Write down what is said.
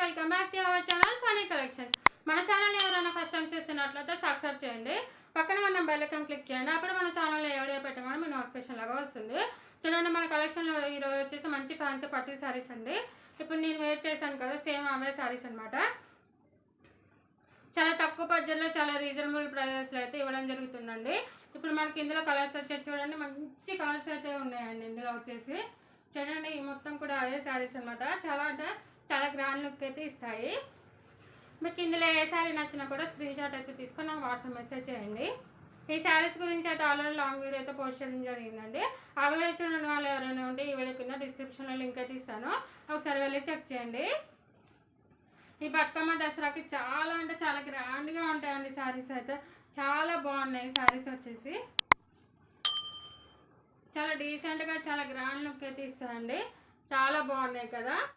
Welcome back to our channel Sunny collections. మన channel ఎవరైనా first time చూస్తున్నట్లయితే సబ్స్క్రైబ్ చేయండి, పక్కన ఉన్న బెల్ ఐకాన్ క్లిక్ చేయండి. అప్పుడు మన ఛానల్లో ఏ వీడియో పెట్టగానే మీ నోటిఫికేషన్ లాగా వస్తుంది. చూడండి, మన కలెక్షన్లో ఈరోజు వచ్చేసి మంచి ఫ్యాన్సీ పట్టు శారీస్ అండి. ఇప్పుడు నేను వేర్ చేశాను కదా, సేమ్ అవే శారీస్ అనమాట. చాలా తక్కువ బడ్జెట్లో చాలా రీజనబుల్ ప్రైజెస్లో అయితే ఇవ్వడం జరుగుతుందండి. ఇప్పుడు మనకి ఇందులో కలర్స్ వచ్చేసి చూడండి, మంచి కలర్స్ అయితే ఉన్నాయండి. ఇందులో వచ్చేసి చూడండి, ఈ మొత్తం కూడా అదే శారీస్ అనమాట. చాలా గ్రాండ్ లుక్ అయితే ఇస్తాయి. మీకు ఇందులో ఏ శారీ నచ్చినా కూడా స్క్రీన్ షాట్ అయితే తీసుకొని నాకు వాట్సాప్ మెసేజ్ చేయండి. ఈ శారీస్ గురించి అయితే ఆల్రెడీ లాంగ్ వీడియో అయితే పోస్ట్ చేయడం జరిగిందండి. ఆ వీడియో చూడని వాళ్ళు ఎవరైనా ఉంటే ఈ వీడియో కింద డిస్క్రిప్షన్లో లింక్ అయితే ఇస్తాను, ఒకసారి వెళ్ళి చెక్ చేయండి. ఈ బతుకమ్మ దసరాకి చాలా అంటే చాలా గ్రాండ్గా ఉంటాయండి శారీస్ అయితే. చాలా బాగున్నాయి శారీస్ వచ్చేసి, చాలా డీసెంట్గా చాలా గ్రాండ్ లుక్ అయితే ఇస్తాయండి. చాలా బాగున్నాయి కదా.